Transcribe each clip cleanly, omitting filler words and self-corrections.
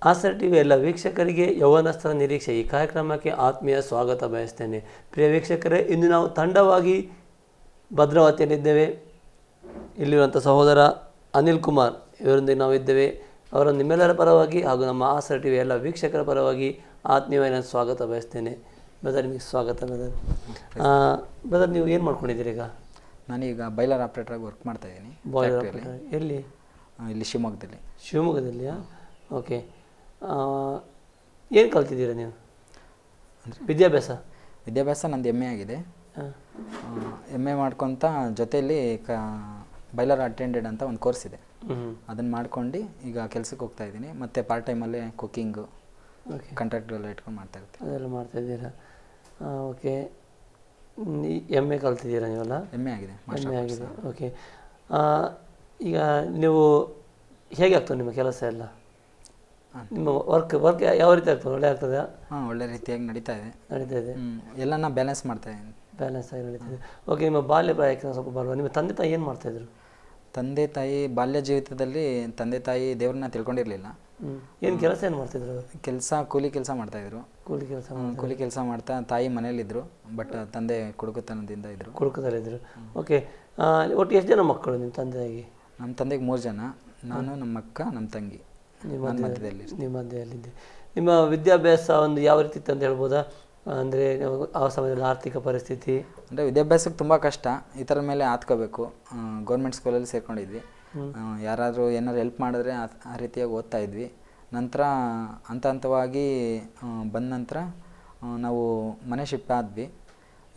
ಆಸರೆ ಟಿವಿ ಎಲ್ಲ ವೀಕ್ಷಕರಿಗೆ ಯೌವನಸ್ಥರ ನಿರೀಕ್ಷೆ ಈ ಕಾರ್ಯಕ್ರಮಕ್ಕೆ ಆತ್ಮೀಯ ಸ್ವಾಗತ ಬಯಸ್ತೇನೆ. ಪ್ರಿಯ ವೀಕ್ಷಕರೇ, ಇಂದು ನಾವು ತಂಡವಾಗಿ ಭದ್ರಾವತಿಯಲ್ಲಿದ್ದೇವೆ. ಇಲ್ಲಿರುವಂಥ ಸಹೋದರ ಅನಿಲ್ ಕುಮಾರ್ ಇವರೊಂದಿಗೆ ನಾವು ಇದ್ದೇವೆ. ಅವರನ್ನು ನಿಮ್ಮೆಲ್ಲರ ಪರವಾಗಿ ಹಾಗೂ ನಮ್ಮ ಆಸರೆ ಟಿವಿ ಎಲ್ಲ ವೀಕ್ಷಕರ ಪರವಾಗಿ ಆತ್ಮೀಯವಾದ ಸ್ವಾಗತ ಬಯಸ್ತೇನೆ. ಬ್ರದರ್, ನಿಮಗೆ ಸ್ವಾಗತ. ಬ್ರದರ್, ನೀವು ಏನು ಮಾಡ್ಕೊಂಡಿದ್ದೀರಿ ಈಗ? ನಾನೀಗ ಬಾಯ್ಲರ್ ಆಪ್ರೇಟರಾಗಿ ವರ್ಕ್ ಮಾಡ್ತಾಯಿದ್ದೀನಿ. ಬಾಯ್ಲರ್ ಆಪ್ರೇಟರ್ ಎಲ್ಲಿ? ಇಲ್ಲಿ ಶಿವಮೊಗ್ಗದಲ್ಲಿ. ಶಿವಮೊಗ್ಗದಲ್ಲಿಯಾ? ಓಕೆ. ಏನು ಕಲ್ತಿದ್ದೀರಾ ನೀವು? ವಿದ್ಯಾಭ್ಯಾಸ ನಂದು MA ಆಗಿದೆ. MA ಮಾಡ್ಕೊತ ಜೊತೆಯಲ್ಲಿ ಬಾಯ್ಲರ್ ಅಟೆಂಡೆಡ್ ಅಂತ ಒಂದು ಕೋರ್ಸ್ ಇದೆ, ಅದನ್ನು ಮಾಡ್ಕೊಂಡು ಈಗ ಕೆಲಸಕ್ಕೆ ಹೋಗ್ತಾ ಇದ್ದೀನಿ. ಮತ್ತು ಪಾರ್ಟ್ ಟೈಮಲ್ಲೇ ಕುಕ್ಕಿಂಗು, ಕಾಂಟ್ರಾಕ್ಟೆಲ್ಲ ಇಟ್ಕೊಂಡು ಮಾಡ್ತಾ ಇರ್ತೀನಿ. ಅದೆಲ್ಲ ಮಾಡ್ತಾಯಿದ್ದೀರಾ? ಓಕೆ. MA ಕಲ್ತಿದ್ದೀರಾ ನೀವೆಲ್ಲ? MA ಆಗಿದೆ. ಓಕೆ. ಈಗ ನೀವು ಹೇಗೆ ಆಗ್ತದೆ ನಿಮ್ಮ ಕೆಲಸ ಎಲ್ಲ? ನಿಮ್ಮ ವರ್ಕ್ ಯಾವ ರೀತಿ ಆಗ್ತದೆ? ಒಳ್ಳೆ ಆಗ್ತದೆ? ಒಳ್ಳೆ ರೀತಿಯಾಗಿ ನಡೀತಾ ಇದೆ. ಎಲ್ಲನ ಬ್ಯಾಲೆನ್ಸ್ ಮಾಡ್ತಾ ಇದ್ದೀನಿ. ಬ್ಯಾಲೆನ್ಸ್ ಆಗಿ ನಡೀತಿದೆ. ಓಕೆ. ನಿಮ್ಮ ಬಾಲ್ಯ ಪ್ರಾಯಕ್ಕೆ ಸ್ವಲ್ಪ ಬರುವ. ನಿಮ್ಮ ತಂದೆ ತಾಯಿ ಏನು ಮಾಡ್ತಾಯಿದ್ರು? ತಂದೆ ತಾಯಿ ಬಾಲ್ಯ ಜೀವಿತದಲ್ಲಿ ತಂದೆ ತಾಯಿ ದೇವ್ರನ್ನ ತಿಳ್ಕೊಂಡಿರಲಿಲ್ಲ. ಏನು ಕೆಲಸ ಏನು ಮಾಡ್ತಿದ್ರು? ಕೂಲಿ ಕೆಲಸ ಮಾಡ್ತಾಯಿದ್ರು. ಕೂಲಿ ಕೆಲಸ ಮಾಡ್ತಾ ತಾಯಿ ಮನೇಲಿದ್ದರು. ಬಟ್ ತಂದೆ ಕುಡುಕತನದಿಂದ ಇದ್ದರು. ಓಕೆ. ಒಟ್ಟು ಎಷ್ಟು ಜನ ಮಕ್ಕಳು ನಿಮ್ಮ ತಂದೆಗೆ? ನಮ್ಮ ತಂದೆಗೆ 3 ಜನ. ನಾನು, ನಮ್ಮ ಅಕ್ಕ, ನಮ್ಮ ತಂಗಿ. ನಿಮ್ಮ ಮಧ್ಯದಲ್ಲಿದ್ದೆ. ನಿಮ್ಮ ವಿದ್ಯಾಭ್ಯಾಸ ಒಂದು ಯಾವ ರೀತಿ ಇತ್ತು ಅಂತ ಹೇಳ್ಬೋದಾ? ಅಂದರೆ ಆ ಸಮಯದಲ್ಲಿ ಆರ್ಥಿಕ ಪರಿಸ್ಥಿತಿ ಅಂದರೆ ವಿದ್ಯಾಭ್ಯಾಸಕ್ಕೆ ತುಂಬ ಕಷ್ಟ. ಈ ಥರ ಮೇಲೆ ಆತ್ಕೋಬೇಕು. ಗೌರ್ಮೆಂಟ್ ಸ್ಕೂಲಲ್ಲಿ ಸೇರ್ಕೊಂಡಿದ್ವಿ. ಯಾರಾದರೂ ಏನಾದ್ರು ಹೆಲ್ಪ್ ಮಾಡಿದ್ರೆ ಆ ರೀತಿಯಾಗಿ ಓದ್ತಾ ಇದ್ವಿ. ನಂತರ ಹಂತವಾಗಿ ಬಂದ ನಂತರ ನಾವು ಮನೆ ಶಿಫ್ಟ್ ಆದ್ವಿ.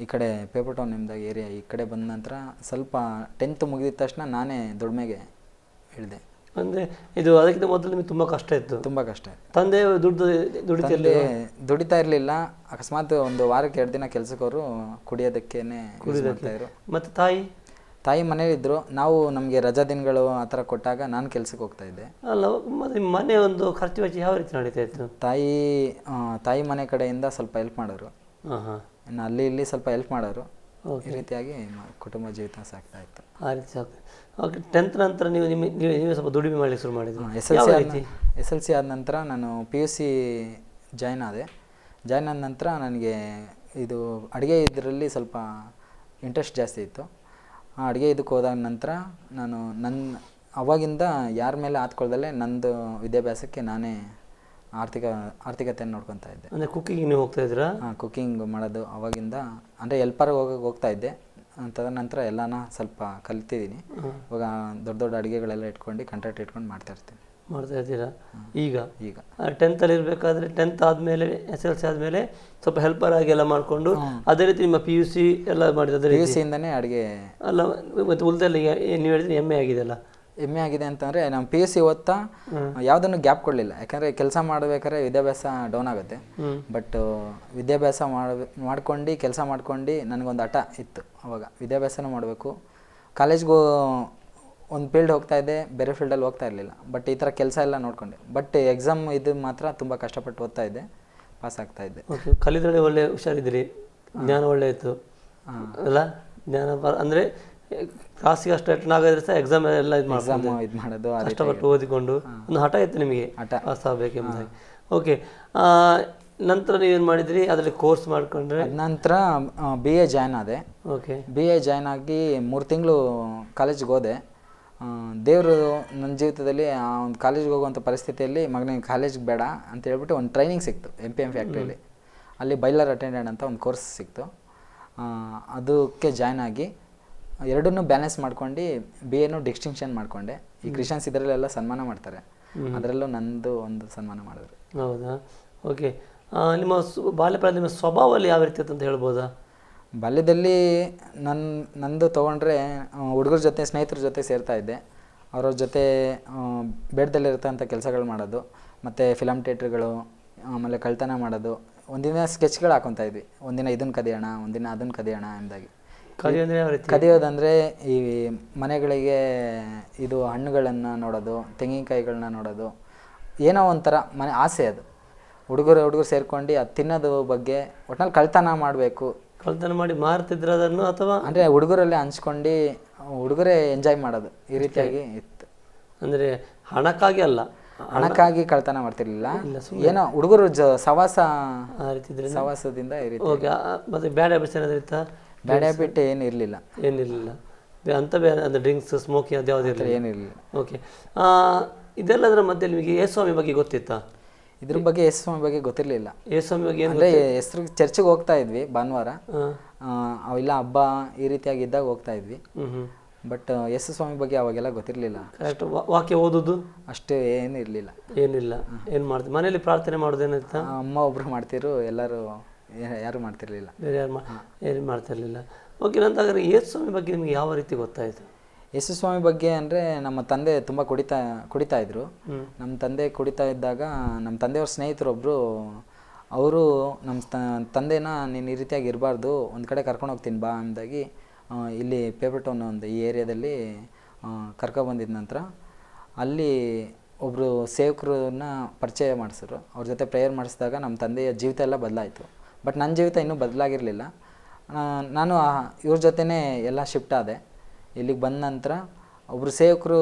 ಈ ಕಡೆ ಪೇಪರ್ ಟೌನ್ ನಿಮ್ದಾಗ ಏರಿಯಾ ಈ ಕಡೆ ಬಂದ ನಂತರ ಸ್ವಲ್ಪ 10th ಮುಗಿದ ತಕ್ಷಣ ನಾನೇ ದುಡಿಮೆಗೆ ಇಳಿದೆ. ಅಂದರೆ ಇದು ಅದಕ್ಕಿಂತ ಮೊದಲು ನಿಮಗೆ ತುಂಬ ಕಷ್ಟ ಇತ್ತು? ತುಂಬ ಕಷ್ಟ. ತಂದೆ ದುಡಿತಾ ಇರಲಿಲ್ಲ. ಅಕಸ್ಮಾತ್ ಒಂದು ವಾರಕ್ಕೆ 2 ದಿನ ಕೆಲಸಕ್ಕವರು ಕುಡಿಯೋದಕ್ಕೇನೆ ಮಾಡ್ತಾಯಿದ್ರು. ಮತ್ತು ತಾಯಿ ಮನೇಲಿದ್ದರು. ನಾವು ನಮಗೆ ರಜಾ ದಿನಗಳು ಆ ಥರ ಕೊಟ್ಟಾಗ ನಾನು ಕೆಲಸಕ್ಕೆ ಹೋಗ್ತಾ ಇದ್ದೆ. ಅಲ್ಲ, ನಿಮ್ಮ ಮನೆ ಒಂದು ಖರ್ಚು ವೆಚ್ಚ ಯಾವ ರೀತಿ ನಡೀತಾ ಇತ್ತು? ತಾಯಿ ಮನೆ ಕಡೆಯಿಂದ ಸ್ವಲ್ಪ ಹೆಲ್ಪ್ ಮಾಡೋರು. ಇನ್ನು ಅಲ್ಲಿ ಇಲ್ಲಿ ಸ್ವಲ್ಪ ಹೆಲ್ಪ್ ಮಾಡೋರು. ಈ ರೀತಿಯಾಗಿ ಕುಟುಂಬ ಜೀವಿತ ಸಾಗ್ತಾ ಇತ್ತು. ಆ ರೀತಿ ಸಾಕ್ತದೆ. ಓಕೆ. 10th ನಂತರ ನೀವು ಸ್ವಲ್ಪ ದುಡಿಮೆ ಮಾಡಲಿಕ್ಕೆ ಶುರು ಮಾಡಿದ್ರು? SLC ಆದ ನಂತರ ನಾನು PUC ಜಾಯ್ನ್ ಆದ ನಂತರ ನನಗೆ ಇದು ಅಡುಗೆ ಇದರಲ್ಲಿ ಸ್ವಲ್ಪ ಇಂಟ್ರೆಸ್ಟ್ ಜಾಸ್ತಿ ಇತ್ತು. ಆ ಅಡುಗೆ ಇದಕ್ಕೆ ಹೋದ ನಂತರ ನಾನು ಅವಾಗಿಂದ ಯಾರ ಮೇಲೆ ಆತ್ಕೊಳ್ದಲ್ಲೇ ನಂದು ವಿದ್ಯಾಭ್ಯಾಸಕ್ಕೆ ನಾನೇ ಆರ್ಥಿಕತೆಯನ್ನು ನೋಡ್ಕೊತಾ ಇದ್ದೆ. ಅಂದರೆ ಕುಕ್ಕಿಂಗ್ ನೀವು ಹೋಗ್ತಾ ಇದ್ದೀರಾ? ಕುಕ್ಕಿಂಗ್ ಮಾಡೋದು ಅವಾಗಿಂದ ಅಂದರೆ ಹೆಲ್ಪರ್ ಹೋಗ್ತಾ ಇದ್ದೆ. ತದನಂತರ ಎಲ್ಲನ ಸ್ವಲ್ಪ ಕಲಿತಿದ್ದೀನಿ. ಇವಾಗ ದೊಡ್ಡ ಅಡುಗೆಗಳೆಲ್ಲ ಇಟ್ಕೊಂಡು ಕಾಂಟ್ರಾಕ್ಟ್ ಇಟ್ಕೊಂಡು ಮಾಡ್ತಾ ಇರ್ತೀರಾ? ಈಗ 10th ಇರಬೇಕಾದ್ರೆ 10th ಆದಮೇಲೆ SLC ಆದಮೇಲೆ ಸ್ವಲ್ಪ ಹೆಲ್ಪರ್ ಆಗಿ ಎಲ್ಲ ಮಾಡಿಕೊಂಡು ಅದೇ ರೀತಿ ನಿಮ್ಮ PUC ಎಲ್ಲ ಮಾಡಿದ್ರೆ PUCಯಿಂದನೇ ಅಡುಗೆ ಅಲ್ಲ, ಮತ್ತು ಉಳಿದಲ್ಲಿ ನೀವು ಹೇಳಿದ್ರೆ MA ಆಗಿದೆಯಲ್ಲ? MA ಆಗಿದೆ ಅಂತಂದರೆ ನಮ್ಮ PUC ಓದ್ತಾ ಯಾವುದನ್ನು ಗ್ಯಾಪ್ ಕೊಡಲಿಲ್ಲ. ಯಾಕಂದರೆ ಕೆಲಸ ಮಾಡಬೇಕಾದ್ರೆ ವಿದ್ಯಾಭ್ಯಾಸ ಡೌನ್ ಆಗುತ್ತೆ. ಬಟ್ ವಿದ್ಯಾಭ್ಯಾಸ ಮಾಡ್ಕೊಂಡು ಕೆಲಸ ಮಾಡ್ಕೊಂಡು ನನಗೊಂದು ಹಠ ಇತ್ತು. ಅವಾಗ ವಿದ್ಯಾಭ್ಯಾಸನೂ ಮಾಡಬೇಕು. ಕಾಲೇಜ್ಗೂ ಒಂದು ಫೀಲ್ಡ್ ಹೋಗ್ತಾ ಇದ್ದೆ, ಬೇರೆ ಫೀಲ್ಡಲ್ಲಿ ಹೋಗ್ತಾ ಇರಲಿಲ್ಲ. ಬಟ್ ಈ ಥರ ಕೆಲಸ ಎಲ್ಲ ನೋಡಿಕೊಂಡೆ. ಬಟ್ ಎಕ್ಸಾಮ್ ಇದು ಮಾತ್ರ ತುಂಬ ಕಷ್ಟಪಟ್ಟು ಓದ್ತಾ ಇದ್ದೆ, ಪಾಸ್ ಆಗ್ತಾ ಇದ್ದೆ. ಕಲಿದ್ರಲ್ಲಿ ಒಳ್ಳೆ ಹುಷಾರಿದ್ದೀರಿ, ಜ್ಞಾನ ಒಳ್ಳೆ ಇತ್ತು ಅಲ್ಲ? ಜ್ಞಾನ ಅಂದರೆ ಕ್ಲಾಸಿಗೆ ಅಷ್ಟು ಅಟೆಂಡ್ ಆಗಿದ್ರೆ ಸಹ ಎಕ್ಸಾಮ್ ಎಲ್ಲ ಇದು ಮಾಡೋದು ಕಷ್ಟಪಟ್ಟು ಓದಿಕೊಂಡು ಒಂದು ಹಠ ಇತ್ತು ನಿಮಗೆ ಪಾಸ್ ಆಗಬೇಕೆಂಬುದಾಗಿ. ಓಕೆ. ನಂತರ ನೀವೇನು ಮಾಡಿದ್ರಿ? ಅದರಲ್ಲಿ ಕೋರ್ಸ್ ಮಾಡಿಕೊಂಡ್ರೆ ನಂತರ BA ಜಾಯ್ನ್ ಆದೆ. ಓಕೆ. BA ಜಾಯ್ನ್ ಆಗಿ 3 ತಿಂಗಳು ಕಾಲೇಜಿಗೆ ಹೋದೆ. ದೇವರು ನನ್ನ ಜೀವಿತದಲ್ಲಿ ಆ ಒಂದು ಕಾಲೇಜಿಗೆ ಹೋಗುವಂಥ ಪರಿಸ್ಥಿತಿಯಲ್ಲಿ ಮಗನಿಗೆ ಕಾಲೇಜಿಗೆ ಬೇಡ ಅಂತ ಹೇಳ್ಬಿಟ್ಟು ಒಂದು ಟ್ರೈನಿಂಗ್ ಸಿಕ್ತು MPM ಫ್ಯಾಕ್ಟ್ರಿಯಲ್ಲಿ. ಅಲ್ಲಿ ಬಾಯ್ಲರ್ ಅಟೆಂಡೆಂಟ್ ಅಂತ ಒಂದು ಕೋರ್ಸ್ ಸಿಕ್ತು. ಅದಕ್ಕೆ ಜಾಯ್ನ್ ಆಗಿ ಎರಡನ್ನೂ ಬ್ಯಾಲೆನ್ಸ್ ಮಾಡ್ಕೊಂಡು BAನೂ ಡಿಸ್ಟಿಂಕ್ಷನ್ ಮಾಡಿಕೊಂಡೆ. ಈ ಕ್ರಿಶ್ಚಿಯನ್ಸ್ ಇದರಲ್ಲೆಲ್ಲ ಸನ್ಮಾನ ಮಾಡ್ತಾರೆ, ಅದರಲ್ಲೂ ನಂದು ಒಂದು ಸನ್ಮಾನ ಮಾಡಿದ್ರು. ಹೌದಾ? ಓಕೆ. ನಿಮ್ಮ ಬಾಲ್ಯಪ್ರಾಯ ನಿಮ್ಮ ಸ್ವಭಾವದಲ್ಲಿ ಯಾವ ರೀತಿ ಅಂತ ಹೇಳ್ಬೋದಾ? ಬಾಲ್ಯದಲ್ಲಿ ನಂದು ತೊಗೊಂಡ್ರೆ ಹುಡುಗರ ಜೊತೆ ಸ್ನೇಹಿತರ ಜೊತೆ ಸೇರ್ತಾ ಇದ್ದೆ. ಅವ್ರ ಜೊತೆ ಬೇಡದಲ್ಲಿರ್ತಂಥ ಕೆಲಸಗಳು ಮಾಡೋದು, ಮತ್ತು ಫಿಲಮ್ ಥಿಯೇಟ್ರ್ಗಳು, ಆಮೇಲೆ ಕಳ್ತನ ಮಾಡೋದು. ಒಂದಿನ ಸ್ಕೆಚ್ಗಳು ಹಾಕೊತಾ ಇದ್ವಿ. ಒಂದಿನ ಇದನ್ನು ಕದಿಯೋಣ, ಒಂದಿನ ಅದನ್ನು ಕದಿಯೋಣ ಎಂದಾಗಿ. ಕದಿಯೋದಂದರೆ ಈ ಮನೆಗಳಿಗೆ ಇದು ಹಣ್ಣುಗಳನ್ನು ನೋಡೋದು, ತೆಂಗಿನಕಾಯಿಗಳನ್ನ ನೋಡೋದು, ಏನೋ ಒಂಥರ ಮನೆ ಆಸೆ ಅದು. ಹುಡುಗರು ಸೇರ್ಕೊಂಡು ಅದು ತಿನ್ನೋದು ಬಗ್ಗೆ ಒಟ್ನಲ್ಲಿ ಕಳ್ತನ ಮಾಡಬೇಕು. ಕಳ್ತನ ಮಾಡಿ ಮಾರ್ತಿದ್ರು ಅದನ್ನು, ಅಥವಾ ಅಂದರೆ ಹುಡುಗರಲ್ಲೇ ಹಂಚ್ಕೊಂಡು ಹುಡುಗರೇ ಎಂಜಾಯ್ ಮಾಡೋದು, ಈ ರೀತಿಯಾಗಿ ಇತ್ತು. ಅಂದರೆ ಹಣಕ್ಕಾಗಿ ಅಲ್ಲ, ಹಣಕ್ಕಾಗಿ ಕಳ್ತನ ಮಾಡ್ತಿರ್ಲಿಲ್ಲ, ಏನೋ ಹುಡುಗರು ಸವಾಸ ಆ ರೀತಿ ಇದ್ರೆ ಸವಾಸದಿಂದ ಈ ರೀತಿ. ಓಕೆ. ಮತ್ತು ಬ್ಯಾಡ್ ಹ್ಯಾಬಿಟ್ಸ್ ಏನಾದರೂ ಇತ್ತಾ? ಬ್ಯಾಡ್ ಹ್ಯಾಬಿಟ್ ಏನು ಇರಲಿಲ್ಲ. ಏನಿರಲಿಲ್ಲ ಅಂತ ಬೇರೆ ಅಂದರೆ ಡ್ರಿಂಕ್ಸ್ ಸ್ಮೋಕಿಂಗ್ ಅದು ಯಾವುದೇ ಇರಲಿಲ್ಲ? ಏನಿರಲಿಲ್ಲ. ಓಕೆ. ಇದೆಲ್ಲದರ ಮಧ್ಯೆ ನಿಮಗೆ ಯೇಸುಸ್ವಾಮಿ ಬಗ್ಗೆ ಗೊತ್ತಿತ್ತಾ? ಇದ್ರ ಬಗ್ಗೆ ಯೇಸುಸ್ವಾಮಿ ಬಗ್ಗೆ ಗೊತ್ತಿರಲಿಲ್ಲ. ಯೇಸುಸ್ವಾಮಿ ಬಗ್ಗೆ ಏನು ಅಂದರೆ ಹೆಸ್ರು ಚರ್ಚಿಗೆ ಹೋಗ್ತಾ ಇದ್ವಿ ಭಾನುವಾರ, ಅವೆಲ್ಲ ಹಬ್ಬ ಈ ರೀತಿಯಾಗಿ ಇದ್ದಾಗ ಹೋಗ್ತಾ ಇದ್ವಿ. ಬಟ್ ಯೇಸುಸ್ವಾಮಿ ಬಗ್ಗೆ ಅವಾಗೆಲ್ಲ ಗೊತ್ತಿರಲಿಲ್ಲ. ಕರೆಕ್ಟ್. ವಾಕ್ಯ ಓದೋದು ಅಷ್ಟು ಏನು ಇರಲಿಲ್ಲ. ಏನಿಲ್ಲ. ಏನು ಮಾಡ್ತೀವಿ ಮನೇಲಿ ಪ್ರಾರ್ಥನೆ ಮಾಡೋದೇನಿತ್ತ? ಅಮ್ಮ ಒಬ್ರು ಮಾಡ್ತಿರು, ಎಲ್ಲರೂ ಯಾರು ಮಾಡ್ತಿರ್ಲಿಲ್ಲ. ಬೇರೆ ಯಾರು ಏನು ಮಾಡ್ತಿರ್ಲಿಲ್ಲ. ಓಕೆ. ನಂತರ ಯೇಸುಸ್ವಾಮಿ ಬಗ್ಗೆ ನಿಮಗೆ ಯಾವ ರೀತಿ ಗೊತ್ತಾಯಿತು? ಯೇಸುಸ್ವಾಮಿ ಬಗ್ಗೆ ಅಂದರೆ ನಮ್ಮ ತಂದೆ ತುಂಬ ಕುಡಿತಾ ಇದ್ರು. ನಮ್ಮ ತಂದೆ ಕುಡಿತಾ ಇದ್ದಾಗ ನಮ್ಮ ತಂದೆಯವ್ರ ಸ್ನೇಹಿತರೊಬ್ಬರು ಅವರು ನಮ್ಮ ತಂದೆನ ನೀನು ಈ ರೀತಿಯಾಗಿ ಇರಬಾರ್ದು, ಒಂದು ಕಡೆ ಕರ್ಕೊಂಡು ಹೋಗ್ತೀನಿ ಬಾ ಅಂದಾಗಿ ಇಲ್ಲಿ ಪೇಪರ್ ಟೌನ್ ಒಂದು ಈ ಏರಿಯಾದಲ್ಲಿ ಕರ್ಕೊಬಂದಿದ ನಂತರ ಅಲ್ಲಿ ಒಬ್ಬರು ಸೇವಕರನ್ನ ಪರಿಚಯ ಮಾಡಿಸಿದ್ರು. ಅವ್ರ ಜೊತೆ ಪ್ರೇಯರ್ ಮಾಡಿಸಿದಾಗ ನಮ್ಮ ತಂದೆಯ ಜೀವಿತ ಎಲ್ಲ ಬದಲಾಯಿತು. ಬಟ್ ನನ್ನ ಜೀವಿತ ಇನ್ನೂ ಬದಲಾಗಿರಲಿಲ್ಲ. ನಾನು ಇವ್ರ ಜೊತೆನೇ ಎಲ್ಲ ಶಿಫ್ಟ್ ಆದೆ. ಇಲ್ಲಿಗೆ ಬಂದ ನಂತರ ಒಬ್ಬರು ಸೇವಕರು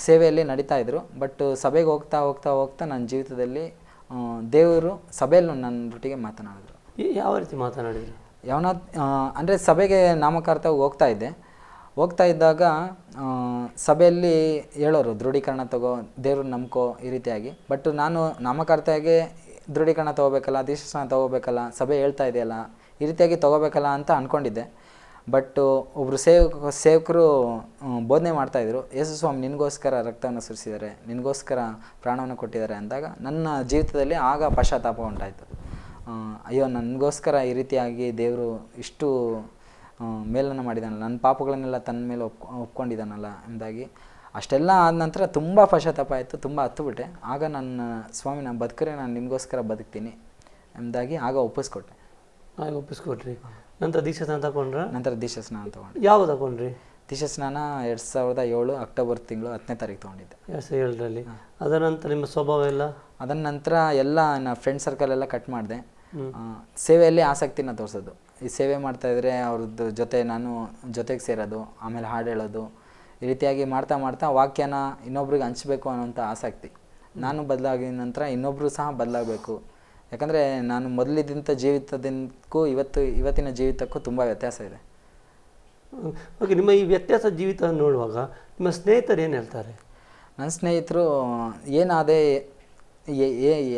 ಸೇವೆಯಲ್ಲಿ ನಡೀತಾಯಿದ್ರು. ಬಟ್ ಸಭೆಗೆ ಹೋಗ್ತಾ ಹೋಗ್ತಾ ಹೋಗ್ತಾ ನನ್ನ ಜೀವಿತದಲ್ಲಿ ದೇವರು ಸಭೆಯಲ್ಲಿ ನನ್ನೊಟ್ಟಿಗೆ ಮಾತನಾಡಿದ್ರು. ಯಾವ ರೀತಿ ಮಾತನಾಡಿದ್ರು? ಯಾವನ ಅಂದರೆ ಸಭೆಗೆ ನಾಮಕಾರ್ಥವಾಗಿ ಹೋಗ್ತಾ ಇದ್ದಾಗ ಸಭೆಯಲ್ಲಿ ಹೇಳೋರು ದೃಢೀಕರಣ ತಗೋ, ದೇವ್ರನ್ನ ನಂಬ್ಕೋ ಈ ರೀತಿಯಾಗಿ. ಬಟ್ ನಾನು ನಾಮಕಾರ್ಥವಾಗಿ ದೃಢೀಕರಣ ತೊಗೋಬೇಕಲ್ಲ, ದೀಕ್ಷಾಸ್ನಾನ ತೊಗೋಬೇಕಲ್ಲ, ಸಭೆ ಹೇಳ್ತಾ ಇದೆಯಲ್ಲ, ಈ ರೀತಿಯಾಗಿ ತೊಗೋಬೇಕಲ್ಲ ಅಂತ ಅಂದ್ಕೊಂಡಿದ್ದೆ. ಬಟ್ ಒಬ್ಬರು ಸೇವಕರು ಬೋಧನೆ ಮಾಡ್ತಾಯಿದ್ರು, ಯೇಸುಸ್ವಾಮಿ ನಿನಗೋಸ್ಕರ ರಕ್ತವನ್ನು ಸುರಿಸಿದ್ದಾರೆ, ನಿನಗೋಸ್ಕರ ಪ್ರಾಣವನ್ನು ಕೊಟ್ಟಿದ್ದಾರೆ ಅಂದಾಗ ನನ್ನ ಜೀವಿತದಲ್ಲಿ ಆಗ ಪಶ್ಚಾತ್ತಾಪ ಉಂಟಾಯಿತು. ಅಯ್ಯೋ, ನನಗೋಸ್ಕರ ಈ ರೀತಿಯಾಗಿ ದೇವರು ಇಷ್ಟು ಮೇಲನ್ನು ಮಾಡಿದಾನಲ್ಲ, ನನ್ನ ಪಾಪಗಳನ್ನೆಲ್ಲ ತನ್ನ ಮೇಲೆ ಒಪ್ಕೊಂಡಿದ್ದಾನಲ್ಲ ಎಂದಾಗಿ ಅಷ್ಟೆಲ್ಲ ಆದ ನಂತರ ತುಂಬ ಪಶ್ಚಾತ್ತಾಪ ಆಯಿತು, ತುಂಬ ಹತ್ತುಬಿಟ್ಟೆ. ಆಗ ನನ್ನ ಸ್ವಾಮಿ, ನಾನು ಬದುಕರೆ ನಾನು ನಿಮಗೋಸ್ಕರ ಬದುಕ್ತೀನಿ ಎಂದಾಗಿ ಆಗ ಒಪ್ಪಿಸ್ಕೊಟ್ಟೆ. ಆಗ ಒಪ್ಪಿಸ್ಕೊಟ್ರಿ. ನಂತರ ದೀಕ್ಷಾಸ್ನಾನ ತಗೊಂಡ್ರ? ನಂತರ ದೀಕ್ಷಾಸ್ನಾನ ತೊಗೊಂಡೆ. ಯಾವಾಗ ತಗೊಂಡ್ರಿ? ದೀಕ್ಷಾಸ್ನಾನ 2007 ಅಕ್ಟೋಬರ್ ತಿಂಗಳು 10ನೇ ತಾರೀಕು ತೊಗೊಂಡಿದ್ದೆ, 2007ರಲ್ಲಿ. ಅದರ ನಂತರ ನಿಮ್ಮ ಸ್ವಭಾವ ಎಲ್ಲ? ಅದರ ನಂತರ ಎಲ್ಲ ನನ್ನ ಫ್ರೆಂಡ್ ಸರ್ಕಲ್ ಎಲ್ಲ ಕಟ್ ಮಾಡಿದೆ. ಸೇವೆಯಲ್ಲಿ ಆಸಕ್ತಿನ ತೋರಿಸೋದು. ಈ ಸೇವೆ ಮಾಡ್ತಾಯಿದ್ರೆ ಅವ್ರದ್ದು ಜೊತೆ ನಾನು ಜೊತೆಗೆ ಸೇರೋದು, ಆಮೇಲೆ ಹಾಡು ಹೇಳೋದು, ಈ ರೀತಿಯಾಗಿ ಮಾಡ್ತಾ ಮಾಡ್ತಾ ವಾಕ್ಯನ ಇನ್ನೊಬ್ರಿಗೆ ಹಂಚಬೇಕು ಅನ್ನೋಂಥ ಆಸಕ್ತಿ. ನಾನು ಬದಲಾಗಿದ ನಂತರ ಇನ್ನೊಬ್ಬರು ಸಹ ಬದಲಾಗಬೇಕು. ಯಾಕಂದರೆ ನಾನು ಮೊದಲಿದ್ದಂಥ ಜೀವಿತದಿಂದಕ್ಕೂ ಇವತ್ತಿನ ಜೀವಿತಕ್ಕೂ ತುಂಬ ವ್ಯತ್ಯಾಸ ಇದೆ. ಓಕೆ. ನಿಮ್ಮ ಈ ವ್ಯತ್ಯಾಸ ಜೀವಿತ ನೋಡುವಾಗ ನಿಮ್ಮ ಸ್ನೇಹಿತರು ಏನು ಹೇಳ್ತಾರೆ? ನನ್ನ ಸ್ನೇಹಿತರು ಏನಾದೆ,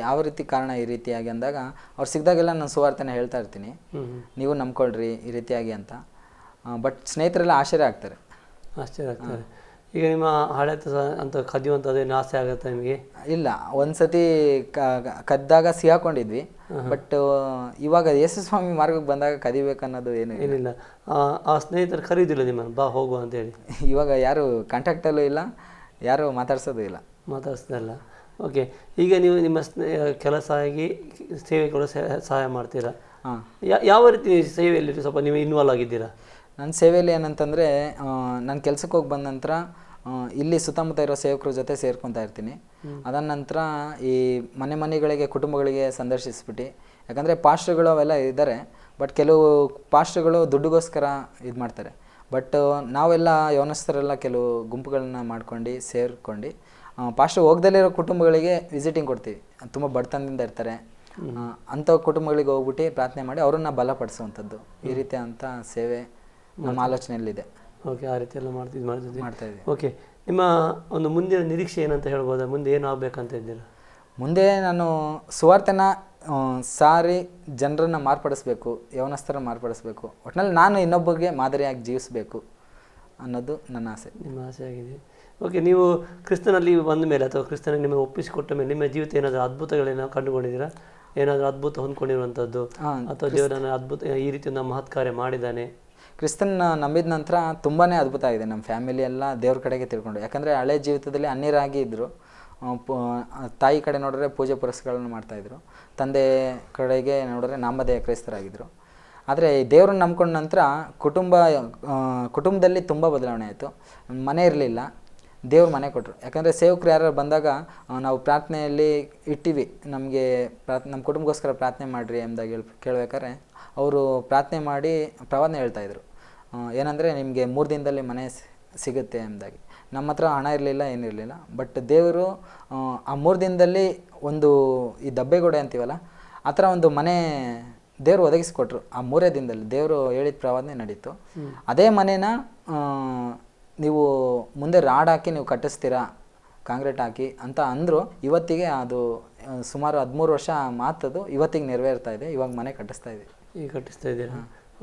ಯಾವ ರೀತಿ ಕಾರಣ ಈ ರೀತಿಯಾಗಿ ಅಂದಾಗ ಅವ್ರು ಸಿಕ್ಕಿದಾಗೆಲ್ಲ ನಾನು ಸುವಾರ್ತೆನ ಹೇಳ್ತಾ ಇರ್ತೀನಿ, ನೀವು ನಂಬ್ಕೊಳ್ರಿ ಈ ರೀತಿಯಾಗಿ ಅಂತ. ಬಟ್ ಸ್ನೇಹಿತರೆಲ್ಲ ಆಶ್ಚರ್ಯ ಆಗ್ತಾರೆ. ಈಗ ನಿಮ್ಮ ಹಳೆ ಅಂತ ಕದಿಯುವಂಥದ್ದೇನು ಆಸೆ ಆಗುತ್ತೆ ನಿಮಗೆ? ಇಲ್ಲ, ಒಂದ್ಸತಿ ಕದ್ದಾಗ ಸಿಗಾಕೊಂಡಿದ್ವಿ. ಬಟ್ ಇವಾಗ ಯೇಸುಸ್ವಾಮಿ ಮಾರ್ಗಕ್ಕೆ ಬಂದಾಗ ಕದಿಬೇಕನ್ನೋದು ಏನಿಲ್ಲ. ಆ ಸ್ನೇಹಿತರು ಕರೀದಿಲ್ಲ ನಿಮ್ಮನ್ನು ಬಾ ಹೋಗುವ ಅಂತೇಳಿ? ಇವಾಗ ಯಾರು ಕಾಂಟ್ಯಾಕ್ಟಲ್ಲೂ ಇಲ್ಲ, ಯಾರು ಮಾತಾಡ್ಸೋದು ಇಲ್ಲ. ಮಾತಾಡ್ಸೋದಲ್ಲ. ಓಕೆ. ಈಗ ನೀವು ನಿಮ್ಮ ಕೆಲಸ ಆಗಿ ಸೇವೆ ಕೂಡ ಸಹಾಯ ಮಾಡ್ತೀರಾ? ಯಾವ ರೀತಿ ಸೇವೆಯಲ್ಲಿ ಸ್ವಲ್ಪ ನೀವು ಇನ್ವಾಲ್ವ್ ಆಗಿದ್ದೀರಾ? ನನ್ನ ಸೇವೆಯಲ್ಲಿ ಏನಂತಂದರೆ, ನಾನು ಕೆಲ್ಸಕ್ಕೆ ಹೋಗಿ ಬಂದ ನಂತರ ಇಲ್ಲಿ ಸುತ್ತಮುತ್ತ ಇರೋ ಸೇವಕರ ಜೊತೆ ಸೇರ್ಕೊತಾ ಇರ್ತೀನಿ. ಅದಾದ ನಂತರ ಈ ಮನೆಗಳಿಗೆ ಕುಟುಂಬಗಳಿಗೆ ಸಂದರ್ಶಿಸ್ಬಿಟ್ಟು, ಯಾಕಂದರೆ ಪಾಸ್ಟ್ರುಗಳು ಅವೆಲ್ಲ ಇದ್ದಾರೆ. ಬಟ್ ಕೆಲವು ಪಾಸ್ಟ್ರುಗಳು ದುಡ್ಡಿಗೋಸ್ಕರ ಇದು ಮಾಡ್ತಾರೆ. ಬಟ್ ನಾವೆಲ್ಲ ಯೌವನಸ್ಥರೆಲ್ಲ ಕೆಲವು ಗುಂಪುಗಳನ್ನ ಮಾಡ್ಕೊಂಡು ಸೇರ್ಕೊಂಡು ಪಾಸ್ಟ್ರು ಹೋಗ್ದಲ್ಲಿರೋ ಕುಟುಂಬಗಳಿಗೆ ವಿಸಿಟಿಂಗ್ ಕೊಡ್ತೀವಿ. ತುಂಬ ಬಡತನದಿಂದ ಇರ್ತಾರೆ, ಅಂಥ ಕುಟುಂಬಗಳಿಗೆ ಹೋಗ್ಬಿಟ್ಟು ಪ್ರಾರ್ಥನೆ ಮಾಡಿ ಅವರನ್ನು ಬಲಪಡಿಸುವಂಥದ್ದು. ಈ ರೀತಿ ಅಂತ ಸೇವೆ ನಮ್ಮ ಆಲೋಚನೆಯಲ್ಲಿದೆ. ಓಕೆ. ಆ ರೀತಿ ಎಲ್ಲ ಮಾಡ್ತಾ ಇದ್ದೀವಿ. ಓಕೆ. ನಿಮ್ಮ ಒಂದು ಮುಂದಿನ ನಿರೀಕ್ಷೆ ಏನಂತ ಹೇಳ್ಬೋದಾ? ಮುಂದೆ ಏನು ಆಗಬೇಕಂತ ಇದ್ದೀರಾ? ಮುಂದೆ ನಾನು ಸುವಾರ್ತೆನ ಸಾರಿ ಜನರನ್ನು ಮಾರ್ಪಡಿಸ್ಬೇಕು, ಯೌವನಸ್ಥರನ್ನು ಮಾರ್ಪಡಿಸ್ಬೇಕು. ಒಟ್ಟಿನಲ್ಲಿ ನಾನು ಇನ್ನೊಬ್ಬರಿಗೆ ಮಾದರಿಯಾಗಿ ಜೀವಿಸಬೇಕು ಅನ್ನೋದು ನನ್ನ ಆಸೆ. ನಿಮ್ಮ ಆಸೆ ಆಗಿದೆ. ಓಕೆ. ನೀವು ಕ್ರಿಸ್ತನಲ್ಲಿ ಬಂದ ಮೇಲೆ ಅಥವಾ ಕ್ರಿಸ್ತನಲ್ಲಿ ನಿಮಗೆ ಒಪ್ಪಿಸಿಕೊಟ್ಟ ಮೇಲೆ ನಿಮ್ಮ ಜೀವಿತ ಏನಾದರೂ ಅದ್ಭುತಗಳೇನೋ ಕಂಡುಕೊಂಡಿದ್ದೀರಾ? ಏನಾದರೂ ಅದ್ಭುತ ಹೊಂದ್ಕೊಂಡಿರುವಂಥದ್ದು ಅಥವಾ ದೇವರನ್ನ ಅದ್ಭುತ ಈ ರೀತಿ ಒಂದು ಮಹತ್ ಕಾರ್ಯ ಮಾಡಿದ್ದಾನೆ? ಕ್ರಿಸ್ತನ್ನ ನಂಬಿದ ನಂತರ ತುಂಬಾ ಅದ್ಭುತ ಆಗಿದೆ. ನಮ್ಮ ಫ್ಯಾಮಿಲಿ ಎಲ್ಲ ದೇವ್ರ ಕಡೆಗೆ ತಿಳ್ಕೊಂಡು, ಯಾಕಂದರೆ ಹಳೆ ಜೀವಿತದಲ್ಲಿ ಅನ್ಯರಾಗಿ ಇದ್ದರು. ತಾಯಿ ಕಡೆ ನೋಡಿದ್ರೆ ಪೂಜೆ ಪುರಸ್ಕಾರಗಳನ್ನು ಮಾಡ್ತಾಯಿದ್ರು, ತಂದೆ ಕಡೆಗೆ ನೋಡಿದ್ರೆ ನಾಮಧೇಯ ಕ್ರೈಸ್ತರಾಗಿದ್ದರು. ಆದರೆ ದೇವ್ರನ್ನ ನಂಬ್ಕೊಂಡ ನಂತರ ಕುಟುಂಬದಲ್ಲಿ ತುಂಬ ಬದಲಾವಣೆ ಆಯಿತು. ಮನೆ ಇರಲಿಲ್ಲ, ದೇವ್ರ ಮನೆ ಕೊಟ್ಟರು. ಯಾಕಂದರೆ ಸೇವಕರು ಯಾರು ಬಂದಾಗ ನಾವು ಪ್ರಾರ್ಥನೆಯಲ್ಲಿ ಇಟ್ಟಿವಿ, ನಮಗೆ ನಮ್ಮ ಕುಟುಂಬಕ್ಕೋಸ್ಕರ ಪ್ರಾರ್ಥನೆ ಮಾಡಿರಿ ಎಂದಾಗ ಕೇಳ್ಬೇಕಾದ್ರೆ ಅವರು ಪ್ರಾರ್ಥನೆ ಮಾಡಿ ಪ್ರವಾದನೆ ಹೇಳ್ತಾಯಿದ್ರು. ಏನಂದರೆ ನಿಮಗೆ 3 ದಿನದಲ್ಲಿ ಮನೆ ಸಿಗುತ್ತೆ ಎಂದಾಗಿ. ನಮ್ಮ ಹತ್ರ ಹಣ ಇರಲಿಲ್ಲ, ಏನಿರಲಿಲ್ಲ. ಬಟ್ ದೇವರು ಆ 3 ದಿನದಲ್ಲಿ ಒಂದು ಈ ದಬ್ಬೆಗೋಡೆ ಅಂತೀವಲ್ಲ, ಆ ಥರ ಒಂದು ಮನೆ ದೇವರು ಒದಗಿಸ್ಕೊಟ್ರು. ಆ 3 ದಿನದಲ್ಲಿ ದೇವರು ಹೇಳಿದ ಪ್ರವಾದನೆ ನಡೀತು. ಅದೇ ಮನೇನ ನೀವು ಮುಂದೆ ರಾಡ್ ಹಾಕಿ ನೀವು ಕಟ್ಟಿಸ್ತೀರಾ, ಕಾಂಕ್ರೀಟ್ ಹಾಕಿ ಅಂತ ಅಂದರು. ಇವತ್ತಿಗೆ ಅದು ಸುಮಾರು 13 ವರ್ಷ ಮಾತದು ಇವತ್ತಿಗೆ ನೆರವೇರ್ತಾ ಇದೆ. ಇವಾಗ ಮನೆ ಕಟ್ಟಿಸ್ತಾ ಇದ್ದೀವಿ. ಈಗ ಕಟ್ಟಿಸ್ತಾ ಇದ್ದೀರಾ?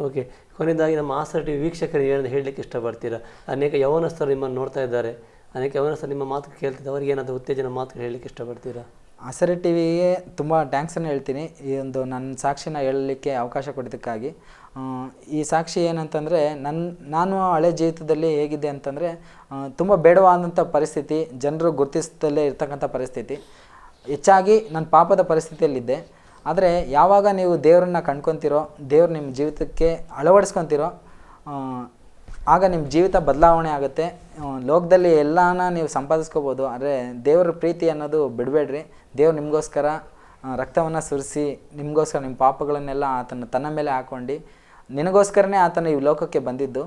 ಓಕೆ. ಕೊನೆಯದಾಗಿ ನಮ್ಮ ಆಸರ ಟಿವಿ ವೀಕ್ಷಕರಿಗೆ ಏನಂತ ಹೇಳಲಿಕ್ಕೆ ಇಷ್ಟಪಡ್ತೀರಾ? ಅನೇಕ ಯೌವನಸ್ಥರು ನಿಮ್ಮನ್ನು ನೋಡ್ತಾ ಇದ್ದಾರೆ, ಅನೇಕ ಯೌವನಸ್ಥರು ನಿಮ್ಮ ಮಾತು ಕೇಳ್ತಿದ್ದಾರೆ, ಅವರಿಗೆ ಏನಾದರೂ ಉತ್ತೇಜನ ಮಾತು ಹೇಳಲಿಕ್ಕೆ ಇಷ್ಟಪಡ್ತೀರಾ? ಆಸರೆ ಟಿವಿಗೆ ತುಂಬ ಥ್ಯಾಂಕ್ಸನ್ನು ಹೇಳ್ತೀನಿ, ಈ ಒಂದು ನನ್ನ ಸಾಕ್ಷಿನ ಹೇಳಲಿಕ್ಕೆ ಅವಕಾಶ ಕೊಟ್ಟಿದ್ದಕ್ಕಾಗಿ. ಈ ಸಾಕ್ಷಿ ಏನಂತಂದರೆ, ನಾನು ಹಳೆ ಜೀವಿತದಲ್ಲಿ ಹೇಗಿದ್ದೆ ಅಂತಂದರೆ, ತುಂಬ ಬೇಡವಾದಂಥ ಪರಿಸ್ಥಿತಿ, ಜನರು ಗುರುತಿಸದಲ್ಲೇ ಇರ್ತಕ್ಕಂಥ ಪರಿಸ್ಥಿತಿ, ಹೆಚ್ಚಾಗಿ ನನ್ನ ಪಾಪದ ಪರಿಸ್ಥಿತಿಯಲ್ಲಿದ್ದೆ. ಆದರೆ ಯಾವಾಗ ನೀವು ದೇವರನ್ನ ಕಂಡ್ಕೊತಿರೋ, ದೇವ್ರು ನಿಮ್ಮ ಜೀವಿತಕ್ಕೆ ಅಳವಡಿಸ್ಕೊತಿರೋ, ಆಗ ನಿಮ್ಮ ಜೀವಿತ ಬದಲಾವಣೆ ಆಗುತ್ತೆ. ಲೋಕದಲ್ಲಿ ಎಲ್ಲಾನ ನೀವು ಸಂಪಾದಿಸ್ಕೋಬೋದು, ಆದರೆ ದೇವರ ಪ್ರೀತಿ ಅನ್ನೋದು ಬಿಡಬೇಡ್ರಿ. ದೇವ್ರು ನಿಮಗೋಸ್ಕರ ರಕ್ತವನ್ನು ಸುರಿಸಿ, ನಿಮಗೋಸ್ಕರ ನಿಮ್ಮ ಪಾಪಗಳನ್ನೆಲ್ಲ ಆತನ ತನ್ನ ಮೇಲೆ ಹಾಕ್ಕೊಂಡು, ನಿನಗೋಸ್ಕರನೇ ಆತನ ಈ ಲೋಕಕ್ಕೆ ಬಂದಿದ್ದು.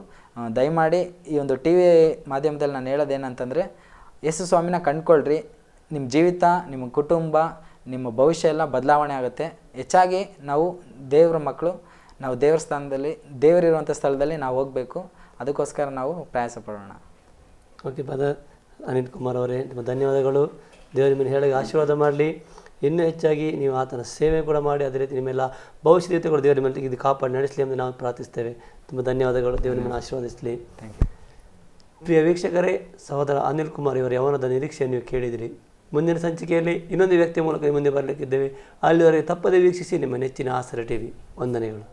ದಯಮಾಡಿ ಈ ಒಂದು ಟಿ ವಿ ಮಾಧ್ಯಮದಲ್ಲಿ ನಾನು ಹೇಳೋದೇನಂತಂದರೆ, ಯೇಸು ಸ್ವಾಮಿನ ಕಂಡ್ಕೊಳ್ರಿ. ನಿಮ್ಮ ಜೀವಿತ, ನಿಮ್ಮ ಕುಟುಂಬ, ನಿಮ್ಮ ಭವಿಷ್ಯ ಎಲ್ಲ ಬದಲಾವಣೆ ಆಗುತ್ತೆ. ಹೆಚ್ಚಾಗಿ ನಾವು ದೇವರ ಮಕ್ಕಳು, ನಾವು ದೇವರ ಸ್ಥಾನದಲ್ಲಿ, ದೇವರಿರುವಂಥ ಸ್ಥಳದಲ್ಲಿ ನಾವು ಹೋಗಬೇಕು. ಅದಕ್ಕೋಸ್ಕರ ನಾವು ಪ್ರಯಾಸ ಪಡೋಣ. ಓಕೆ ಬ್ರದರ್ ಅನಿಲ್ ಕುಮಾರ್ ಅವರೇ, ನಿಮ್ಮ ಧನ್ಯವಾದಗಳು. ದೇವರು ನಿಮ್ಮನ್ನು ಹೇಳೋಕೆ ಆಶೀರ್ವಾದ ಮಾಡಲಿ. ಇನ್ನೂ ಹೆಚ್ಚಾಗಿ ನೀವು ಆತನ ಸೇವೆ ಕೂಡ ಮಾಡಿ, ಅದೇ ರೀತಿ ನಿಮ್ಮೆಲ್ಲ ಭವಿಷ್ಯ ರೀತಿಗಳು ದೇವರು ನಿಮ್ಮಲ್ಲಿ ಇದು ಕಾಪಾಡಿ ನಡೆಸಲಿ ಎಂದು ನಾವು ಪ್ರಾರ್ಥಿಸ್ತೇವೆ. ತುಂಬ ಧನ್ಯವಾದಗಳು. ದೇವರು ನಿಮ್ಮನ್ನು ಆಶೀರ್ವದಿಸಲಿ. Thank you. ಪ್ರಿಯ ವೀಕ್ಷಕರೇ, ಸಹೋದರ ಅನಿಲ್ ಕುಮಾರ್ ಇವರ ಯೌವನದ ನಿರೀಕ್ಷೆಯನ್ನು ನೀವು ಕೇಳಿದಿರಿ. ಮುಂದಿನ ಸಂಚಿಕೆಯಲ್ಲಿ ಇನ್ನೊಂದು ವ್ಯಕ್ತಿಯ ಮೂಲಕ ಮುಂದೆ ಬರಲಿಕ್ಕಿದ್ದೇವೆ. ಅಲ್ಲಿವರೆಗೆ ತಪ್ಪದೇ ವೀಕ್ಷಿಸಿ ನಿಮ್ಮ ನೆಚ್ಚಿನ ಆಸರೆ ಟಿವಿ. ವಂದನೆಗಳು.